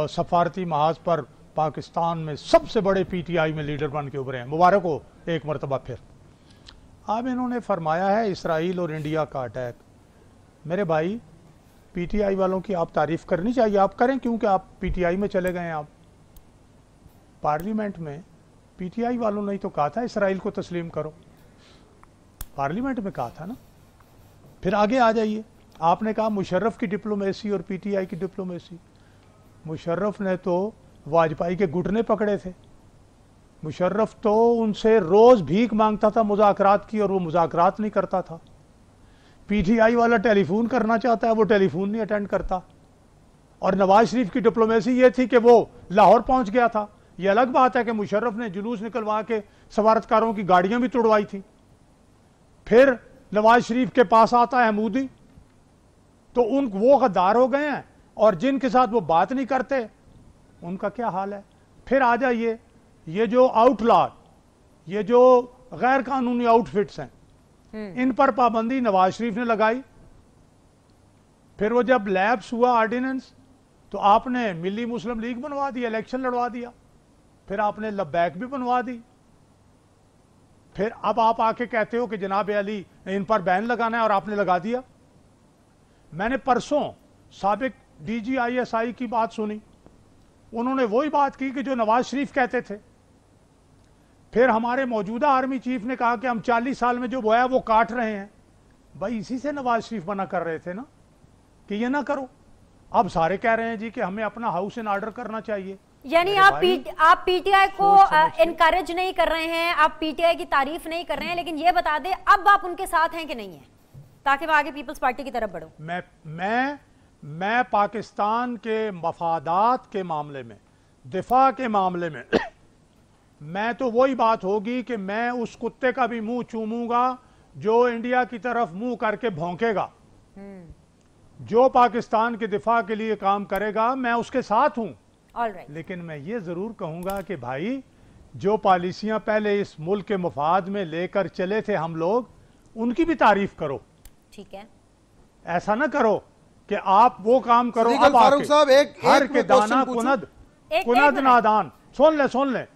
सफारती महाज पर पाकिस्तान में सबसे बड़े पीटीआई में लीडर बन के उभरे हैं। मुबारक हो एक मरतबा फिर। अब इन्होंने फरमाया है इसराइल और इंडिया का अटैक। मेरे भाई, पीटीआई वालों की आप तारीफ करनी चाहिए, आप करें, क्योंकि आप पीटीआई में चले गए हैं। आप पार्लियामेंट में पीटीआई वालों ने तो कहा था इसराइल को तस्लीम करो, पार्लियामेंट में कहा था ना। फिर आगे आ जाइए, आपने कहा मुशर्रफ की डिप्लोमेसी और पीटीआई की डिप्लोमेसी। मुशर्रफ ने तो वाजपेयी के घुटने पकड़े थे। मुशर्रफ तो उनसे रोज भीख मांगता था मुज़ाकरात की, और वो मुज़ाकरात नहीं करता था। पीटीआई वाला टेलीफोन करना चाहता है, वो टेलीफोन नहीं अटेंड करता। और नवाज शरीफ की डिप्लोमेसी ये थी कि वो लाहौर पहुंच गया था। ये अलग बात है कि मुशर्रफ ने जुलूस निकलवा के सवारतकारों की गाड़ियां भी तोड़वाई थी। फिर नवाज शरीफ के पास आता है मोदी, तो वो गद्दार हो गए हैं, और जिनके साथ वो बात नहीं करते उनका क्या हाल है। फिर आ जाइए, ये जो आउटलॉ, ये जो गैर कानूनी आउटफिट्स हैं, इन पर पाबंदी नवाज शरीफ ने लगाई। फिर वो जब लैप्स हुआ ऑर्डिनेंस, तो आपने मिली मुस्लिम लीग बनवा दी, इलेक्शन लड़वा दिया। फिर आपने लब्बैक भी बनवा दी। फिर अब आप आके कहते हो कि जनाब अली इन पर बैन लगाना है, और आपने लगा दिया। मैंने परसों साबिक DGISI की बात सुनी, उन्होंने वही बात की कि जो नवाज शरीफ कहते थे। फिर हमारे मौजूदा आर्मी चीफ ने कहा कि हम 40 साल में जो बोया वो काट रहे हैं। भाई इसी से नवाज शरीफ मना कर रहे थे ना कि ये ना करो। अब सारे कह रहे हैं जी कि हमें अपना हाउस इन ऑर्डर करना चाहिए। यानी आप पीटीआई को इनकरेज नहीं कर रहे हैं, आप पीटीआई की तारीफ नहीं कर रहे हैं, लेकिन ये बता दें अब आप उनके साथ हैं कि नहीं है, ताकि मैं आगे पीपल्स पार्टी की तरफ बढ़ूं। मैं पाकिस्तान के मफादात के मामले में, दिफा के मामले में मैं तो वही बात होगी कि मैं उस कुत्ते का भी मुंह चूमूंगा जो इंडिया की तरफ मुंह करके भौंकेगा। जो पाकिस्तान के दिफा के लिए काम करेगा मैं उसके साथ हूं। लेकिन मैं ये जरूर कहूंगा कि भाई, जो पॉलिसियां पहले इस मुल्क के मफाद में लेकर चले थे हम लोग, उनकी भी तारीफ करो। ठीक है, ऐसा ना करो कि आप वो काम करो। अब फारूक साहब, हर के दाना कुनद नादान, सुन ले,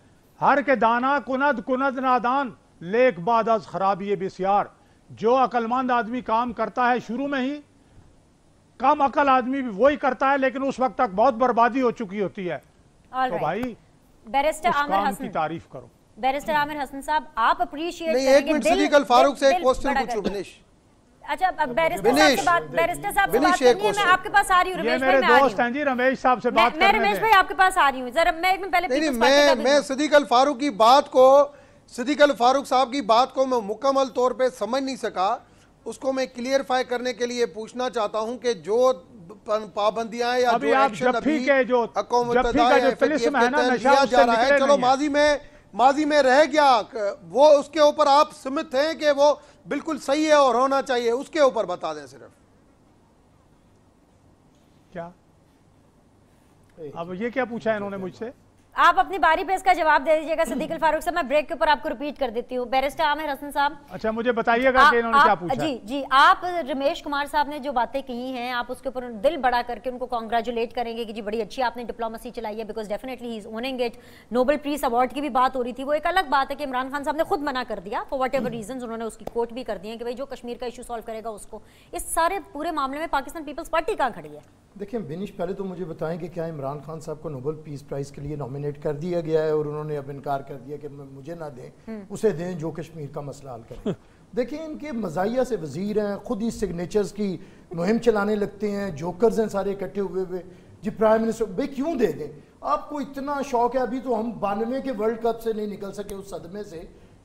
हर के दाना कुनद नादान, लेक बाद अज खराबी बेसियार। जो अक्लमंद आदमी काम करता है शुरू में ही, कम अकल आदमी भी वही करता है, लेकिन उस वक्त तक बहुत बर्बादी हो चुकी होती है। तो भाई बैरिस्टर आमिर हसन की तारीफ करो। बैरिस्टर आमिर हसन साहब, आप अप्रिशिएट नहीं, एक मिनट सिद्दीक अल फारूक से एक क्वेश्चन पूछूं। विनेश, अच्छा, बैरिस्टर साहब से बात करनी है। मैं आपके पास आ रही हूँ, रमेश भाई, मेरे दोस्त हैं जी, रमेश साहब से बात करने। मैं रमेश भाई आपके पास आ रही हूँ जरा। मैं सिद्दीक अल फारूक की बात को, सिद्दीक अल फारूक साहब की बात को मैं मुकम्मल तौर पे समझ नहीं सका। उसको मैं क्लियरफाई करने के लिए पूछना चाहता हूं कि जो पाबंदियां या जो एक्शन अभी हुकूमत लिया जा रहा है, चलो माजी में रह गया, वो उसके ऊपर आप सहमत हैं कि वो बिल्कुल सही है और होना चाहिए, उसके ऊपर बता दें सिर्फ। क्या अब ये क्या पूछा है इन्होंने मुझसे? आप अपनी बारी पे इसका जवाब दे दीजिएगा सिद्दीक अल फारूक साहब। मैं ब्रेक के ऊपर आपको रिपीट कर देती हूँ। बैरिस्टर आमिर हसन साहब, अच्छा मुझे बताइएगा कि इन्होंने क्या पूछा। जी, आप रमेश कुमार साहब ने जो बातें कही हैं, आप उसके ऊपर दिल बड़ा करके उनको कांग्रेचुलेट करेंगे कि जी बड़ी अच्छी आपने डिप्लोमेसी चलाई है, because definitely he is owning it. Nobel peace award की भी बात हो रही थी। वो एक अलग बात है कि इमरान खान साहब ने खुद मना कर दिया फॉर वट एवर रीजन, उन्होंने उसकी कोट भी कर दी है कि भाई जो कश्मीर का इशू सॉल्व करेगा उसको। इस सारे पूरे मामले में पाकिस्तान पीपल्स पार्टी कहाँ खड़ी है? देखिए बिनिश, पहले तो मुझे बताएं कि क्या इमरान खान साहब को नोबेल पीस प्राइज के लिए नॉमिनेट कर दिया गया है और उन्होंने अब इनकार कर दिया कि मुझे ना दें, उसे दें जो कश्मीर का मसला हल करें। देखिए इनके मज़ाहिया से वजीर हैं, खुद ही सिग्नेचर्स की मुहिम चलाने लगते हैं, जोकर्स हैं सारे इकट्ठे हुए हुए। जी प्राइम मिनिस्टर भाई क्यों दे दें? आपको इतना शौक है? अभी तो हम 92 के वर्ल्ड कप से नहीं निकल सके, उस सदमे से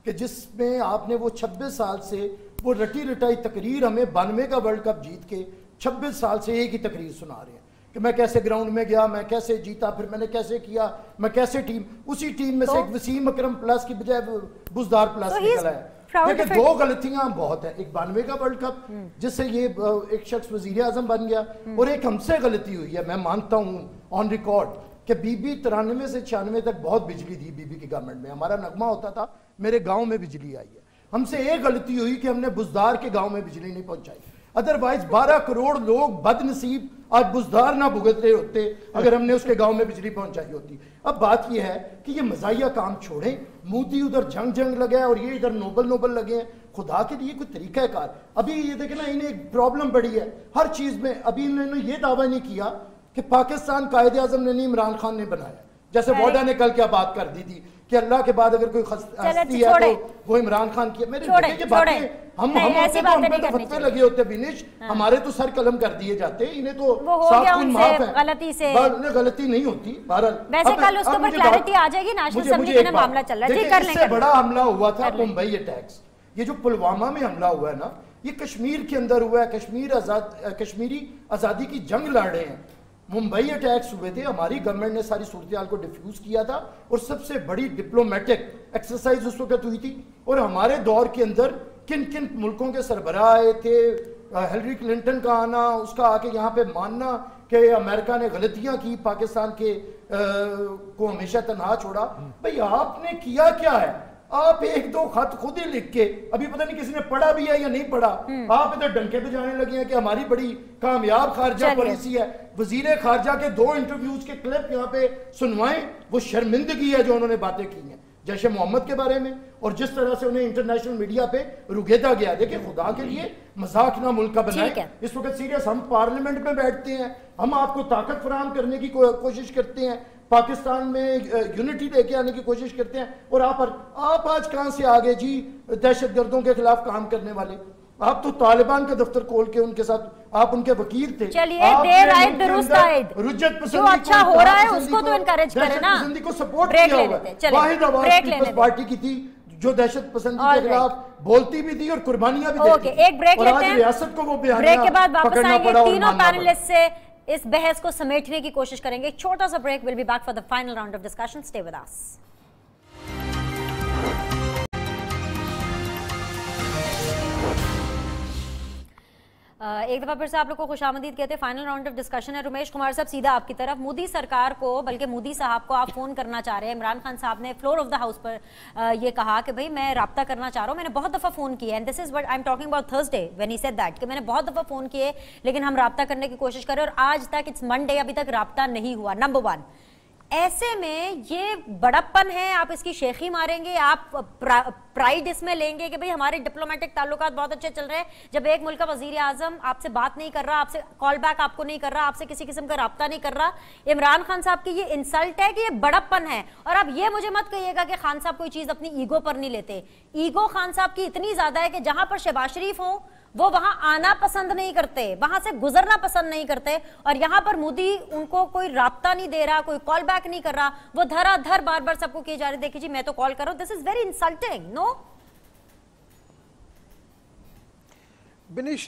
कि जिसमें आपने वो 26 साल से वो रटी रटाई तकरीर हमें 92 का वर्ल्ड कप जीत के 26 साल से एक ही तकरीर सुना रहे हैं कि मैं कैसे ग्राउंड में गया, मैं कैसे जीता, फिर मैंने कैसे किया, मैं कैसे टीम, उसी टीम में से एक वसीम अकरम प्लस की बजाय बुजदार प्लस निकला है। लेकिन दो गलतियां बहुत है, एक 92 का वर्ल्ड कप जिससे ये एक शख्स वजीर आजम बन गया, और एक हमसे गलती हुई है। मैं मानता हूँ ऑन रिकॉर्ड कि बीबी 93 से 96 तक बहुत बिजली दी बीबी की गवर्नमेंट में, हमारा नगमा होता था मेरे गाँव में बिजली आई है। हमसे एक गलती हुई कि हमने बुजदार के गांव में बिजली नहीं पहुंचाई, अदरवाइज 12 करोड़ लोग बदनसीब आज बुजदार ना भुगत रहे होते अगर हमने उसके गांव में बिजली पहुंचाई होती। अब बात यह है कि ये मजाया काम छोड़ें, मोदी उधर जंग लगे हैं और ये इधर नोबल लगे हैं, खुदा के लिए कोई तरीका है कार। अभी ये देखे ना, इन्हें एक प्रॉब्लम बड़ी है हर चीज में। अभी इन्होंने ये दावा नहीं किया कि पाकिस्तान कायदे आजम ने नहीं इमरान खान ने बनाया, जैसे वोडा ने कल क्या बात कर दी थी कि अल्लाह के बाद अगर कोई हस्ती है तो वो इमरान खान की। मेरे बातें हम तो फतवे लगे होते विनिश, हमारे तो सर कलम कर दिए जाते, इन्हें तो गलती से गलती नहीं होती। वैसे कल उसके ऊपर क्लैरिटी आ जाएगी, नेशनल असेंबली में मामला चल रहा है। ठीक, कर लेंगे। इससे बड़ा हमला हुआ था मुंबई अटैक्स, ये जो पुलवामा में हमला हुआ है ना, ये कश्मीर के अंदर हुआ है। कश्मीरी आजादी की जंग लड़ रहे हैं। मुंबई अटैक्स हुए थे, हमारी गवर्नमेंट ने सारी सूरत को डिफ्यूज किया था और सबसे बड़ी डिप्लोमेटिक एक्सरसाइज उस वक्त हुई थी। और हमारे दौर के अंदर किन किन मुल्कों के सरबराह आए थे, हिलरी क्लिंटन का आना, उसका आके यहाँ पे मानना कि अमेरिका ने गलतियां की, पाकिस्तान के को हमेशा तनहा छोड़ा। भाई आपने किया क्या है? आप एक दो खत खुद ही लिख के, अभी पता नहीं किसी ने पढ़ा भी है या नहीं पढ़ा, आप इधर डंके बजाने लगे हैं कि हमारी बड़ी कामयाब खारजा पॉलिसी है। वजीर खारजा के 2 इंटरव्यूज के क्लिप यहाँ पे सुनवाएं, वो शर्मिंदगी है जो उन्होंने बातें की हैं जैश ए मोहम्मद के बारे में और जिस तरह से उन्हें इंटरनेशनल मीडिया पे रुगेदा गया। देखिए खुदा के लिए मजाक ना मुल्क का बनाए। इस वक्त सीरियस हम पार्लियामेंट में बैठते हैं, हम आपको ताकत फराहम करने की कोशिश करते हैं, पाकिस्तान में यूनिटी लेके आने की कोशिश करते हैं, और आप आज कहां से आ गए जी दहशतगर्दों के खिलाफ काम करने वाले? आप तो तालिबान का दफ्तर खोल के उनके साथ आप उनके वकील थे। चलिए, रुज्जत जो अच्छा हो रहा है उसको तो इनकरेज करें ना, पसंदी को सपोर्ट किया हुआ है। वाहिद आवाज पीपल्स पार्टी की थी जो दहशत पसंदी के खिलाफ बोलती भी थी और कुर्बानियां भी देती थी। एक ब्रेक लेते हैं, रियासत को वो ब्रेक के बाद वापस आएंगे, तीनों पैनलिस्ट से इस बहस को समेटने की कोशिश करेंगे। एक छोटा सा break, will be back for the final round of discussion. Stay with us. एक दफा फिर से आप लोग को खुशामदीद कहते हैं। फाइनल राउंड ऑफ डिस्कशन है। रमेश कुमार साहब, सीधा आपकी तरफ। मोदी सरकार को, बल्कि मोदी साहब को आप फोन करना चाह रहे हैं। इमरान खान साहब ने फ्लोर ऑफ द हाउस पर ये कहा कि भाई मैं राब्ता करना चाह रहा हूँ, मैंने बहुत दफा फोन किया, and this is what I am talking about Thursday when he said that, कि मैंने बहुत दफा फोन किए लेकिन हम राब्ता करने की कोशिश करें और आज तक इट्स मंडे, अभी तक राब्ता नहीं हुआ। नंबर 1, ऐसे में ये बड़प्पन है, आप इसकी शेखी मारेंगे, आप प्राइड इसमें लेंगे कि भाई हमारे डिप्लोमेटिक ताल्लुकात बहुत अच्छे चल रहे हैं, जब एक मुल्क का वजीर आजम आपसे बात नहीं कर रहा, आपसे कॉल बैक आपको नहीं कर रहा, आपसे किसी किस्म का राब्ता नहीं कर रहा। इमरान खान साहब की ये इंसल्ट है कि ये बड़प्पन है। और अब ये मुझे मत कहिएगा कि खान साहब कोई चीज अपनी ईगो पर नहीं लेते। ईगो खान साहब की इतनी ज्यादा है कि जहां पर शहबाज शरीफ हो वो वहां आना पसंद नहीं करते, वहां से गुजरना पसंद नहीं करते, और यहां पर मोदी उनको कोई राब्ता नहीं दे रहा, कोई कॉल बैक नहीं कर रहा, वो धराधर बार बार सबको किए जा रहे, देखिए जी मैं तो कॉल कर रहा हूं। This is very insulting, no? Binish,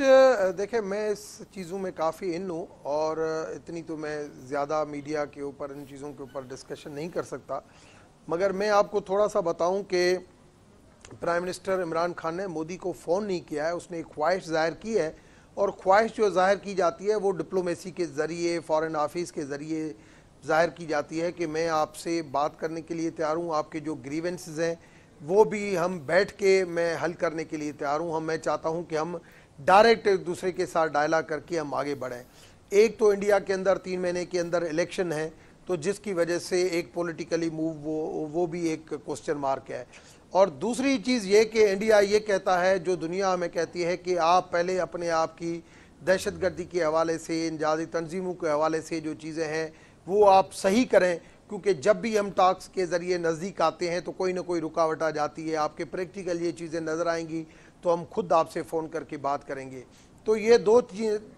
देखे मैं इस चीज़ों में काफ़ी इन हूँ और इतनी तो मैं ज़्यादा मीडिया के ऊपर इन चीज़ों के ऊपर डिस्कशन नहीं कर सकता, मगर मैं आपको थोड़ा सा बताऊं कि प्राइम मिनिस्टर इमरान खान ने मोदी को फ़ोन नहीं किया है, उसने एक ख्वाहिश ज़ाहिर की है, और ख्वाहिश जो ज़ाहिर की जाती है वो डिप्लोमेसी के ज़रिए, फ़ॉरेन ऑफिस के ज़रिए ज़ाहिर की जाती है कि मैं आपसे बात करने के लिए तैयार हूँ, आपके जो ग्रीवेंसेस हैं वो भी हम बैठ के मैं हल करने के लिए तैयार हूँ। मैं चाहता हूँ कि हम डायरेक्ट एक दूसरे के साथ डायलॉग करके हम आगे बढ़ें। एक तो इंडिया के अंदर 3 महीने के अंदर इलेक्शन है, तो जिसकी वजह से एक पॉलिटिकली मूव वो भी एक क्वेश्चन मार्क है। और दूसरी चीज़ ये कि इंडिया ये कहता है, जो दुनिया हमें कहती है कि आप पहले अपने आप की दहशतगर्दी के हवाले से, इन जाती तंजीमों के हवाले से जो चीज़ें हैं वो आप सही करें, क्योंकि जब भी हम टॉक्स के ज़रिए नज़दीक आते हैं तो कोई ना कोई रुकावट आ जाती है। आपके प्रैक्टिकल ये चीज़ें नज़र आएंगी तो हम खुद आपसे फ़ोन करके बात करेंगे। तो ये 2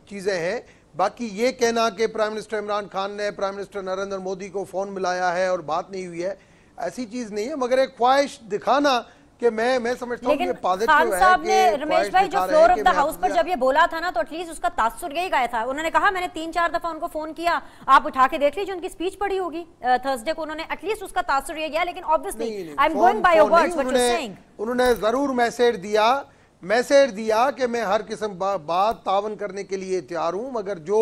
चीज़ें हैं। बाकी ये कहना कि प्राइम मिनिस्टर इमरान खान ने प्राइम मिनिस्टर नरेंद्र मोदी को फ़ोन मिलाया है और बात नहीं हुई है, ऐसी चीज़ नहीं है, मगर एक ख्वाहिश दिखाना कि मैं समझता हूं कि पॉजिटिव है। खान साहब ने, रमेश भाई, जो फ्लोर ऑफ द हाउस पर जब ये बोला था ना, तो एटलीस्ट उसका तासुर यही गया था। उन्होंने कहा मैंने 3-4 दफा उनको फोन किया, आप उठा के देख लीजिए, उनकी स्पीच पड़ी होगी थर्सडे को, उन्होंने एटलीस्ट उसका तासुर ये गया। लेकिन obviously I am going by your words what you are saying. उन्होंने जरूर मैसेज दिया कि मैं हर किस्म बात तावन करने के लिए तैयार हूं, मगर जो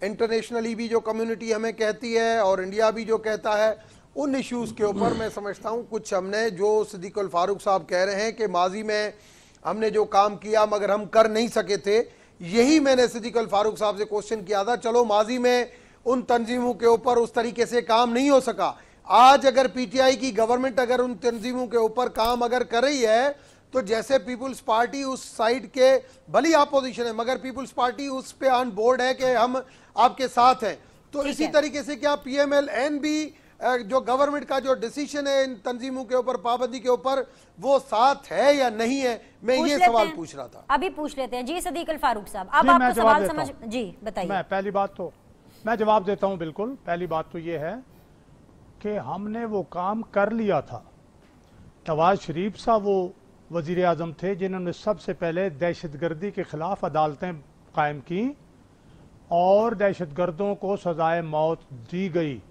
इंटरनेशनली भी जो कम्युनिटी हमें कहती है और इंडिया भी जो कहता है उन इश्यूज के ऊपर मैं समझता हूं कुछ हमने, जो सिद्दीक उल फारूक साहब कह रहे हैं कि माजी में हमने जो काम किया मगर हम कर नहीं सके थे, यही मैंने सिद्दीक उल फारूक साहब से क्वेश्चन किया था। चलो माजी में उन तंजीमों के ऊपर उस तरीके से काम नहीं हो सका, आज अगर पीटीआई की गवर्नमेंट अगर उन तंजीमों के ऊपर काम अगर कर रही है, तो जैसे पीपुल्स पार्टी उस साइड के भली अपोजिशन है मगर पीपुल्स पार्टी उस पे ऑन बोर्ड है कि हम आपके साथ हैं, तो इसी तरीके से क्या पीएमएल-एन भी जो गवर्नमेंट का जो डिसीजन है इन तंजीमों के ऊपर पाबंदी के ऊपर, वो साथ है या नहीं है, मैं ये सवाल पूछ रहा था। अभी पूछ लेते हैं जी सदीक अल फारूक साहब, अब आपको सवाल समझ, जी बताइए। मैं पहली बात तो मैं जवाब देता हूं, बिल्कुल पहली बात तो ये है कि हमने वो काम कर लिया था। नवाज शरीफ साहब वो वजीर आजम थे जिन्होंने सबसे पहले दहशतगर्दी के खिलाफ अदालतें कायम की और दहशतगर्दों को सजाए मौत दी गई,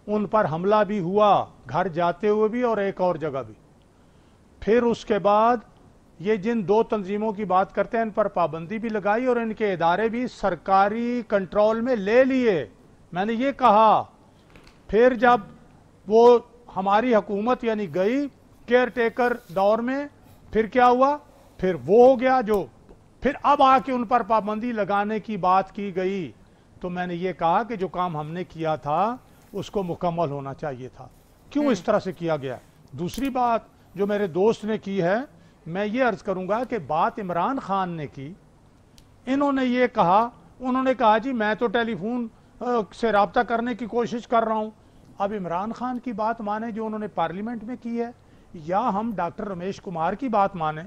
उन पर हमला भी हुआ, घर जाते हुए भी और एक और जगह भी। फिर उसके बाद ये जिन दो तंजीमों की बात करते हैं इन पर पाबंदी भी लगाई और इनके इदारे भी सरकारी कंट्रोल में ले लिए, मैंने ये कहा। फिर जब वो हमारी हुकूमत यानी गई केयर टेकर दौर में, फिर क्या हुआ, फिर वो हो गया जो फिर अब आके उन पर पाबंदी लगाने की बात की गई। तो मैंने ये कहा कि जो काम हमने किया था उसको मुकम्मल होना चाहिए था, क्यों इस तरह से किया गया। दूसरी बात जो मेरे दोस्त ने की है, मैं ये अर्ज करूंगा कि बात इमरान खान ने की, इन्होंने ये कहा, उन्होंने कहा जी मैं तो टेलीफोन से राब्ता करने की कोशिश कर रहा हूं। अब इमरान खान की बात माने जो उन्होंने पार्लियामेंट में की है, या हम डॉक्टर रमेश कुमार की बात माने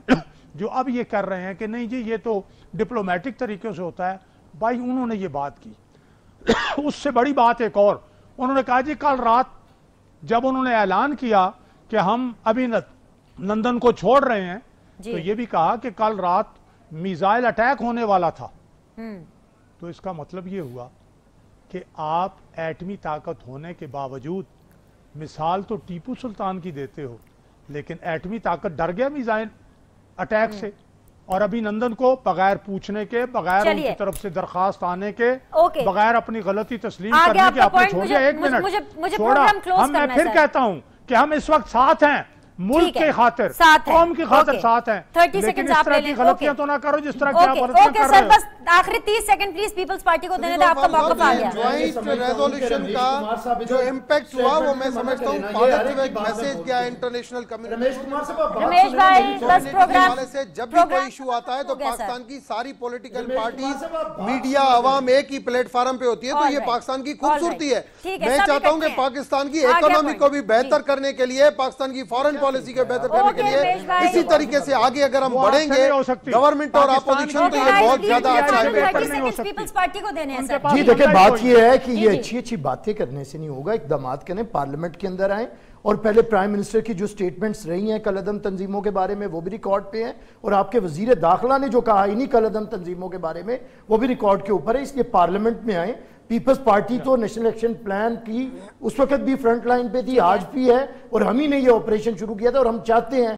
जो अब ये कर रहे हैं कि नहीं जी ये तो डिप्लोमेटिक तरीके से होता है। भाई उन्होंने ये बात की उससे बड़ी बात एक और, उन्होंने कहा जी कल रात जब उन्होंने ऐलान किया कि हम अभी लंदन को छोड़ रहे हैं, तो ये भी कहा कि कल रात मिसाइल अटैक होने वाला था। तो इसका मतलब ये हुआ कि आप एटमी ताकत होने के बावजूद, मिसाल तो टीपू सुल्तान की देते हो, लेकिन एटमी ताकत डर गया मिसाइल अटैक से, और अभिनंदन को बगैर पूछने के, बगैर उनकी तरफ से दरखास्त आने के, बगैर अपनी गलती तस्लीम करने के आपने छोड़ दिया। 1 मिनट छोड़ा। मैं फिर कहता हूं कि हम इस वक्त साथ हैं, मुल्क के खातिर, कौम की खातिर साथ हैं, 30 सेकंड आप ले लें। गलतियां तो ना करो जिस तरह की आप कर रहे हैं। बस आखिरी 30 सेकंड प्लीज पीपल्स पार्टी को देने दें, आपका मौका आ गया। ज्वाइंट रेजोल्यूशन का जो इम्पैक्ट हुआ वो मैं समझता हूं पॉजिटिव एक मैसेज गया इंटरनेशनल कम्युनिटी। रमेश भाई बस प्रोग्राम से जब भी कोई इशू आता है तो पाकिस्तान की सारी पॉलिटिकल पार्टीज, मीडिया, आवाम एक ही प्लेटफॉर्म पे होती है, तो ये पाकिस्तान की खूबसूरती है। मैं चाहता हूं कि पाकिस्तान की इकोनॉमी को भी बेहतर करने के लिए, पाकिस्तान की फॉरेन पॉलिसी को बेहतर करने के लिए इसी तरीके से आगे अगर हम बढ़ेंगे गवर्नमेंट और अपोजिशन, तो ये बहुत ज्यादा अच्छा पीपल्स पार्टी को देने हैं। जी देखिए बात ये है कि ये अच्छी अच्छी बातें करने से नहीं होगा, इक़दामात करें, पार्लियामेंट के अंदर आए और पहले प्राइम मिनिस्टर की जो स्टेटमेंट्स रही हैं कलअदम तंजीमों के बारे में वो भी रिकॉर्ड पे हैं, और आपके वजीर दाखिला ने जो कहा इन्हीं कलअदम तंजीमों के बारे में वो भी रिकॉर्ड के ऊपर है। इसलिए पार्लियामेंट में आए। पीपल्स पार्टी तो नेशनल एक्शन प्लान की उस वक्त भी फ्रंट लाइन पे थी, आज भी है, और हम ही ने ये ऑपरेशन शुरू किया था, और हम चाहते हैं